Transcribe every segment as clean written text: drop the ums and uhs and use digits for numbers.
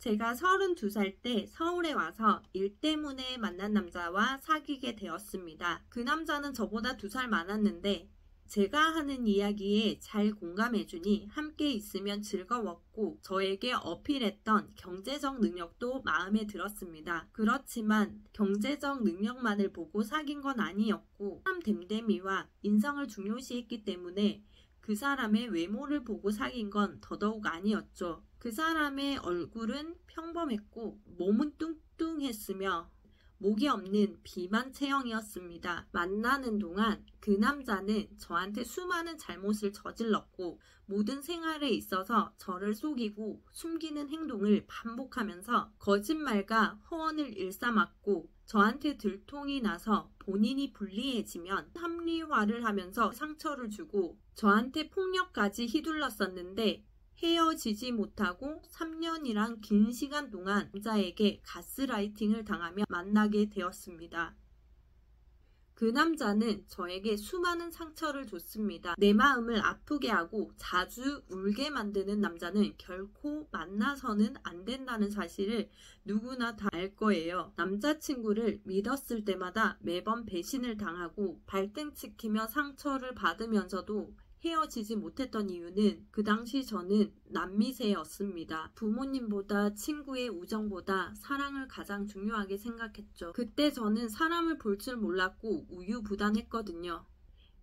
제가 32살 때 서울에 와서 일 때문에 만난 남자와 사귀게 되었습니다. 그 남자는 저보다 2살 많았는데 제가 하는 이야기에 잘 공감해주니 함께 있으면 즐거웠고 저에게 어필했던 경제적 능력도 마음에 들었습니다. 그렇지만 경제적 능력만을 보고 사귄 건 아니었고 사람 됨됨이와 인성을 중요시했기 때문에 그 사람의 외모를 보고 사귄 건 더더욱 아니었죠. 그 사람의 얼굴은 평범했고 몸은 뚱뚱했으며 목이 없는 비만 체형이었습니다. 만나는 동안 그 남자는 저한테 수많은 잘못을 저질렀고 모든 생활에 있어서 저를 속이고 숨기는 행동을 반복하면서 거짓말과 허언을 일삼았고 저한테 들통이 나서 본인이 불리해지면 합리화를 하면서 상처를 주고 저한테 폭력까지 휘둘렀었는데 헤어지지 못하고 3년이란 긴 시간 동안 남자에게 가스라이팅을 당하며 만나게 되었습니다. 그 남자는 저에게 수많은 상처를 줬습니다. 내 마음을 아프게 하고 자주 울게 만드는 남자는 결코 만나서는 안 된다는 사실을 누구나 다 알 거예요. 남자친구를 믿었을 때마다 매번 배신을 당하고 발등치키며 상처를 받으면서도 헤어지지 못했던 이유는 그 당시 저는 남미세였습니다. 부모님보다 친구의 우정보다 사랑을 가장 중요하게 생각했죠. 그때 저는 사람을 볼 줄 몰랐고 우유부단했거든요.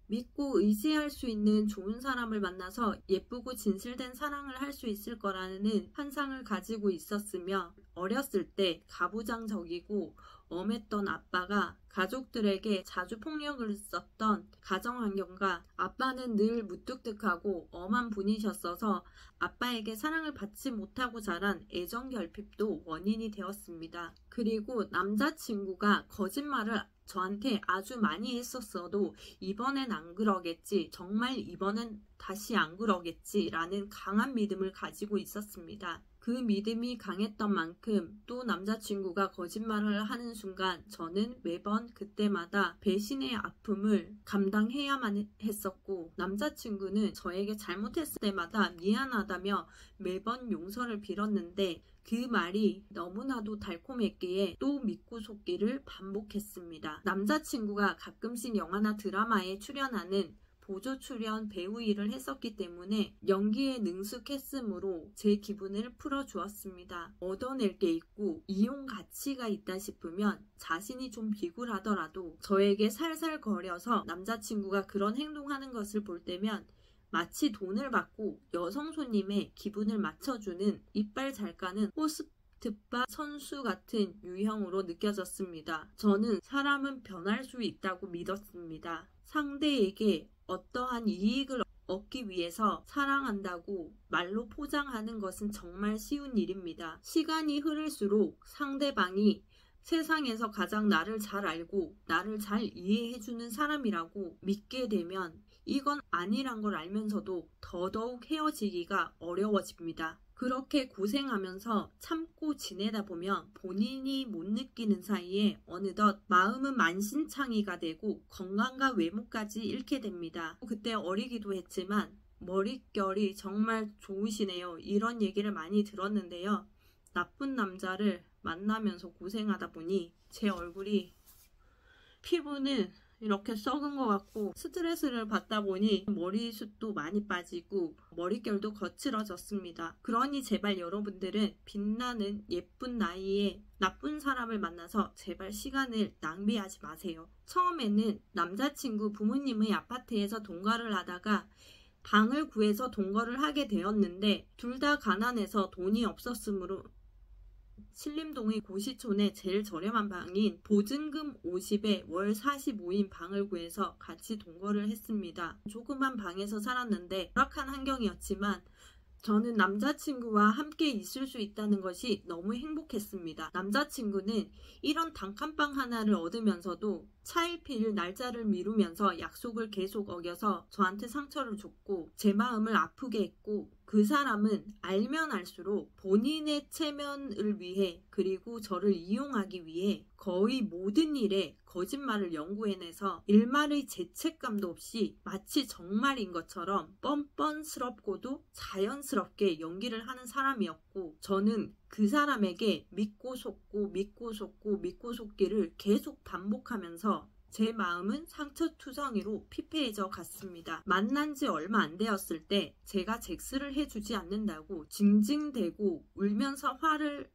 믿고 의지할 수 있는 좋은 사람을 만나서 예쁘고 진실된 사랑을 할 수 있을 거라는 환상을 가지고 있었으며 어렸을 때 가부장적이고 엄했던 아빠가 가족들에게 자주 폭력을 썼던 가정환경과 아빠는 늘 무뚝뚝하고 엄한 분이셨어서 아빠에게 사랑을 받지 못하고 자란 애정결핍도 원인이 되었습니다. 그리고 남자친구가 거짓말을 저한테 아주 많이 했었어도 이번엔 안 그러겠지, 정말 이번엔 다시 안 그러겠지 라는 강한 믿음을 가지고 있었습니다. 그 믿음이 강했던 만큼 또 남자친구가 거짓말을 하는 순간 저는 매번 그때마다 배신의 아픔을 감당해야만 했었고 남자친구는 저에게 잘못했을 때마다 미안하다며 매번 용서를 빌었는데 그 말이 너무나도 달콤했기에 또 믿고 속기를 반복했습니다. 남자친구가 가끔씩 영화나 드라마에 출연하는 보조 출연 배우 일을 했었기 때문에 연기에 능숙했으므로 제 기분을 풀어주었습니다. 얻어낼 게 있고 이용 가치가 있다 싶으면 자신이 좀 비굴하더라도 저에게 살살거려서 남자친구가 그런 행동하는 것을 볼 때면 마치 돈을 받고 여성 손님의 기분을 맞춰주는 이빨 잘 까는 호스트바 선수 같은 유형으로 느껴졌습니다. 저는 사람은 변할 수 있다고 믿었습니다. 상대에게 어떠한 이익을 얻기 위해서 사랑한다고 말로 포장하는 것은 정말 쉬운 일입니다. 시간이 흐를수록 상대방이 세상에서 가장 나를 잘 알고 나를 잘 이해해주는 사람이라고 믿게 되면 이건 아니란 걸 알면서도 더더욱 헤어지기가 어려워집니다. 그렇게 고생하면서 참고 지내다 보면 본인이 못 느끼는 사이에 어느덧 마음은 만신창이가 되고 건강과 외모까지 잃게 됩니다. 그때 어리기도 했지만 머릿결이 정말 좋으시네요. 이런 얘기를 많이 들었는데요. 나쁜 남자를 만나면서 고생하다 보니 제 얼굴이 피부는 이렇게 썩은 것 같고 스트레스를 받다 보니 머리숱도 많이 빠지고 머릿결도 거칠어졌습니다. 그러니 제발 여러분들은 빛나는 예쁜 나이에 나쁜 사람을 만나서 제발 시간을 낭비하지 마세요. 처음에는 남자친구 부모님의 아파트에서 동거를 하다가 방을 구해서 동거를 하게 되었는데 둘 다 가난해서 돈이 없었으므로 신림동의 고시촌에 제일 저렴한 방인 보증금 50에 월 45인 방을 구해서 같이 동거를 했습니다. 조그만 방에서 살았는데 열악한 환경이었지만 저는 남자친구와 함께 있을 수 있다는 것이 너무 행복했습니다. 남자친구는 이런 단칸방 하나를 얻으면서도 차일피일 날짜를 미루면서 약속을 계속 어겨서 저한테 상처를 줬고 제 마음을 아프게 했고 그 사람은 알면 알수록 본인의 체면을 위해 그리고 저를 이용하기 위해 거의 모든 일에 거짓말을 연구해내서 일말의 죄책감도 없이 마치 정말인 것처럼 뻔뻔스럽고도 자연스럽게 연기를 하는 사람이었고, 저는 그 사람에게 믿고 속고 믿고 속고 믿고 속기를 계속 반복하면서 제 마음은 상처투성이로 피폐해져 갔습니다. 만난 지 얼마 안 되었을 때 제가 잭스를 해주지 않는다고 징징대고 울면서 화를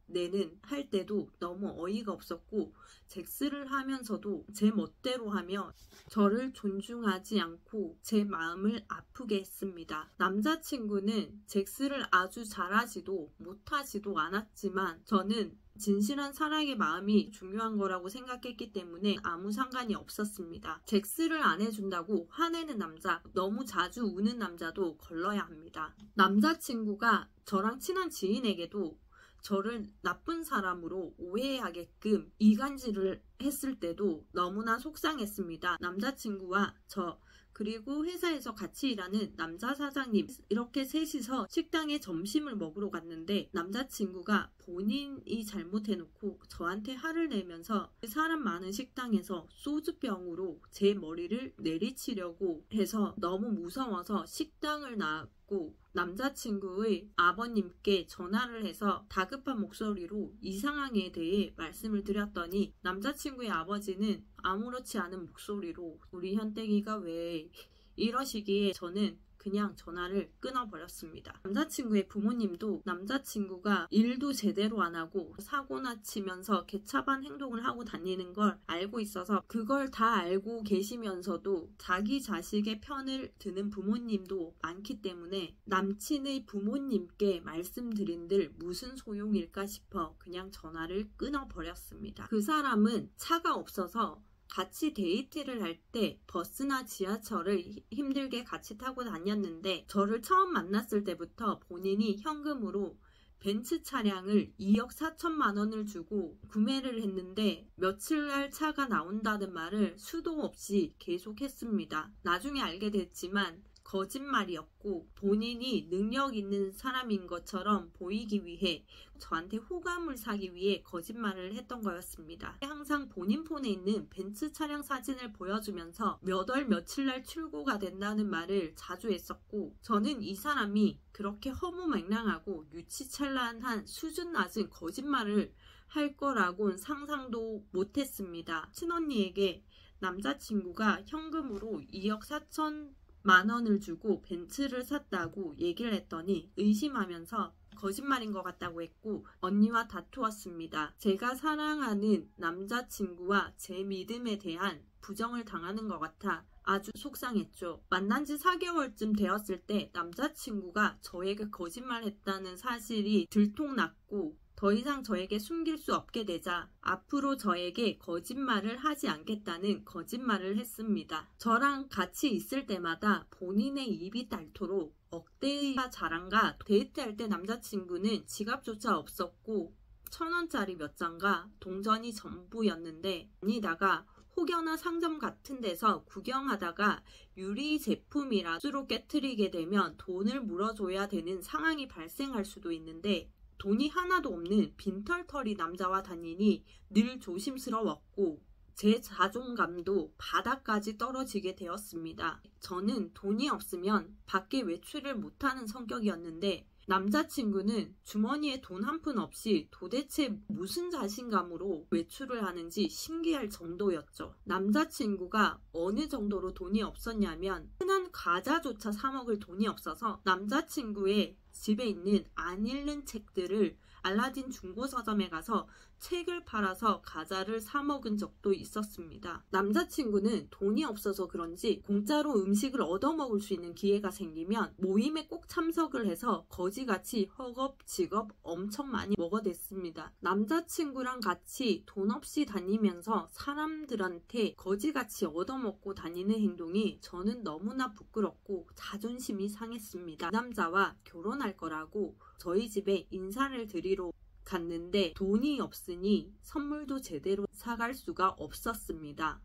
할 때도 너무 어이가 없었고, 잭스를 하면서도 제 멋대로 하며 저를 존중하지 않고 제 마음을 아프게 했습니다. 남자친구는 잭스를 아주 잘하지도 못하지도 않았지만 저는 진실한 사랑의 마음이 중요한 거라고 생각했기 때문에 아무 상관이 없었습니다. 잭스를 안 해준다고 화내는 남자, 너무 자주 우는 남자도 걸러야 합니다. 남자친구가 저랑 친한 지인에게도 저를 나쁜 사람으로 오해하게끔 이간질을 했을 때도 너무나 속상했습니다. 남자친구와 저, 그리고 회사에서 같이 일하는 남자 사장님, 이렇게 셋이서 식당에 점심을 먹으러 갔는데 남자친구가 본인이 잘못해놓고 저한테 화를 내면서 사람 많은 식당에서 소주병으로 제 머리를 내리치려고 해서 너무 무서워서 식당을 나왔고, 남자친구의 아버님께 전화를 해서 다급한 목소리로 이 상황에 대해 말씀을 드렸더니 남자친구의 아버지는 아무렇지 않은 목소리로 우리 현땡이가 왜 이러시기에 저는 그냥 전화를 끊어버렸습니다. 남자친구의 부모님도 남자친구가 일도 제대로 안 하고 사고나 치면서 개차반 행동을 하고 다니는 걸 알고 있어서 그걸 다 알고 계시면서도 자기 자식의 편을 드는 부모님도 많기 때문에 남친의 부모님께 말씀드린들 무슨 소용일까 싶어 그냥 전화를 끊어버렸습니다. 그 사람은 차가 없어서 같이 데이트를 할 때 버스나 지하철을 힘들게 같이 타고 다녔는데, 저를 처음 만났을 때부터 본인이 현금으로 벤츠 차량을 2억 4천만 원을 주고 구매를 했는데 며칠날 차가 나온다는 말을 수도 없이 계속했습니다. 나중에 알게 됐지만 거짓말이었고 본인이 능력 있는 사람인 것처럼 보이기 위해 저한테 호감을 사기 위해 거짓말을 했던 거였습니다. 항상 본인 폰에 있는 벤츠 차량 사진을 보여주면서 몇 월 며칠 날 출고가 된다는 말을 자주 했었고, 저는 이 사람이 그렇게 허무맹랑하고 유치찬란한 수준 낮은 거짓말을 할 거라고는 상상도 못했습니다. 친언니에게 남자친구가 현금으로 2억 4천만 원을 주고 벤츠를 샀다고 얘기를 했더니 의심하면서 거짓말인 것 같다고 했고 언니와 다투었습니다. 제가 사랑하는 남자친구와 제 믿음에 대한 부정을 당하는 것 같아 아주 속상했죠. 만난 지 4개월쯤 되었을 때 남자친구가 저에게 거짓말했다는 사실이 들통났고 더 이상 저에게 숨길 수 없게 되자 앞으로 저에게 거짓말을 하지 않겠다는 거짓말을 했습니다. 저랑 같이 있을 때마다 본인의 입이 닳도록 억대의 자랑과 데이트할 때 남자친구는 지갑조차 없었고 1,000원짜리 몇 장과 동전이 전부였는데, 아니다가 혹여나 상점 같은 데서 구경하다가 유리 제품이라 수로 깨트리게 되면 돈을 물어줘야 되는 상황이 발생할 수도 있는데 돈이 하나도 없는 빈털터리 남자와 다니니 늘 조심스러웠고 제 자존감도 바닥까지 떨어지게 되었습니다. 저는 돈이 없으면 밖에 외출을 못하는 성격이었는데 남자친구는 주머니에 돈 한 푼 없이 도대체 무슨 자신감으로 외출을 하는지 신기할 정도였죠. 남자친구가 어느 정도로 돈이 없었냐면 흔한 과자조차 사 먹을 돈이 없어서 남자친구의 집에 있는 안 읽는 책들을 알라딘 중고서점에 가서 책을 팔아서 과자를 사 먹은 적도 있었습니다. 남자친구는 돈이 없어서 그런지 공짜로 음식을 얻어먹을 수 있는 기회가 생기면 모임에 꼭 참석을 해서 거지같이 허겁지겁 엄청 많이 먹어댔습니다. 남자친구랑 같이 돈 없이 다니면서 사람들한테 거지같이 얻어먹고 다니는 행동이 저는 너무나 부끄럽고 자존심이 상했습니다. 그 남자와 결혼할 거라고 저희 집에 인사를 드리러 갔는데 돈이 없으니 선물도 제대로 사갈 수가 없었습니다.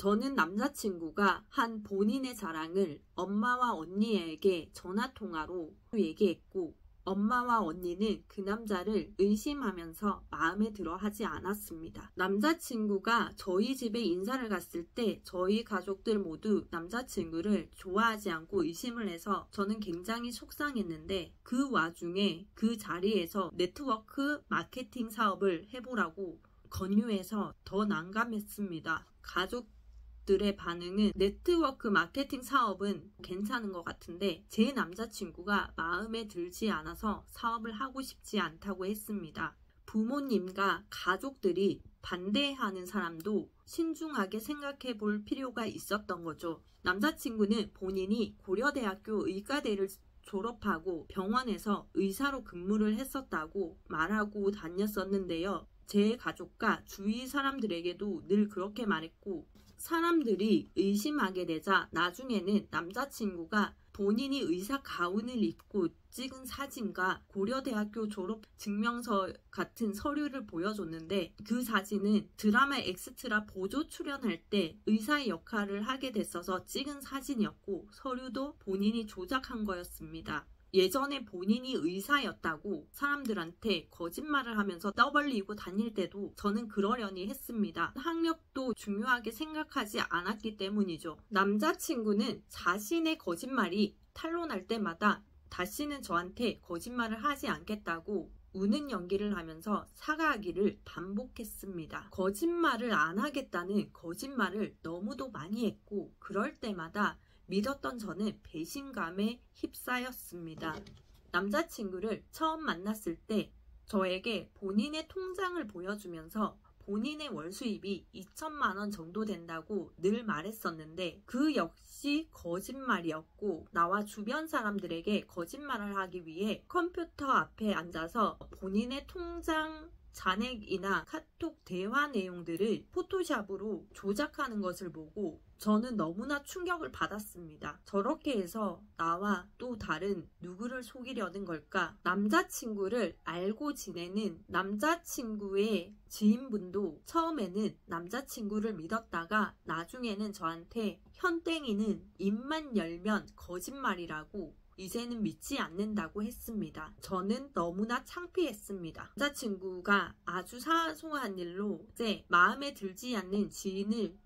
저는 남자친구가 한 본인의 자랑을 엄마와 언니에게 전화통화로 얘기했고 엄마와 언니는 그 남자를 의심하면서 마음에 들어 하지 않았습니다. 남자친구가 저희 집에 인사를 갔을 때 저희 가족들 모두 남자친구를 좋아하지 않고 의심을 해서 저는 굉장히 속상했는데 그 와중에 그 자리에서 네트워크 마케팅 사업을 해보라고 권유해서 더 난감했습니다. 가족들의 반응은 네트워크 마케팅 사업은 괜찮은 것 같은데 제 남자친구가 마음에 들지 않아서 사업을 하고 싶지 않다고 했습니다. 부모님과 가족들이 반대하는 사람도 신중하게 생각해 볼 필요가 있었던 거죠. 남자친구는 본인이 고려대학교 의과대를 졸업하고 병원에서 의사로 근무를 했었다고 말하고 다녔었는데요. 제 가족과 주위 사람들에게도 늘 그렇게 말했고 사람들이 의심하게 되자 나중에는 남자친구가 본인이 의사 가운을 입고 찍은 사진과 고려대학교 졸업 증명서 같은 서류를 보여줬는데 그 사진은 드라마 엑스트라 보조 출연할 때 의사의 역할을 하게 됐어서 찍은 사진이었고 서류도 본인이 조작한 거였습니다. 예전에 본인이 의사였다고 사람들한테 거짓말을 하면서 떠벌리고 다닐 때도 저는 그러려니 했습니다. 학력도 중요하게 생각하지 않았기 때문이죠. 남자친구는 자신의 거짓말이 탄로날 때마다 다시는 저한테 거짓말을 하지 않겠다고 우는 연기를 하면서 사과하기를 반복했습니다. 거짓말을 안 하겠다는 거짓말을 너무도 많이 했고 그럴 때마다 믿었던 저는 배신감에 휩싸였습니다. 남자친구를 처음 만났을 때 저에게 본인의 통장을 보여주면서 본인의 월 수입이 2천만 원 정도 된다고 늘 말했었는데 그 역시 거짓말이었고 나와 주변 사람들에게 거짓말을 하기 위해 컴퓨터 앞에 앉아서 본인의 통장 잔액이나 카톡 대화 내용들을 포토샵으로 조작하는 것을 보고 저는 너무나 충격을 받았습니다. 저렇게 해서 나와 또 다른 누구를 속이려는 걸까? 남자친구를 알고 지내는 남자친구의 지인분도 처음에는 남자친구를 믿었다가 나중에는 저한테 현땡이는 입만 열면 거짓말이라고 이제는 믿지 않는다고 했습니다. 저는 너무나 창피했습니다. 남자친구가 아주 사소한 일로 제 마음에 들지 않는 지인을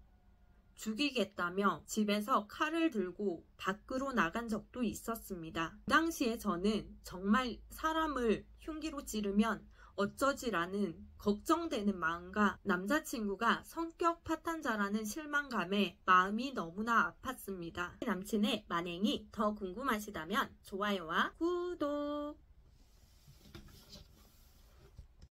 죽이겠다며 집에서 칼을 들고 밖으로 나간 적도 있었습니다. 그 당시에 저는 정말 사람을 흉기로 찌르면 어쩌지라는 걱정되는 마음과 남자친구가 성격 파탄자라는 실망감에 마음이 너무나 아팠습니다. 남친의 만행이 더 궁금하시다면 좋아요와 구독!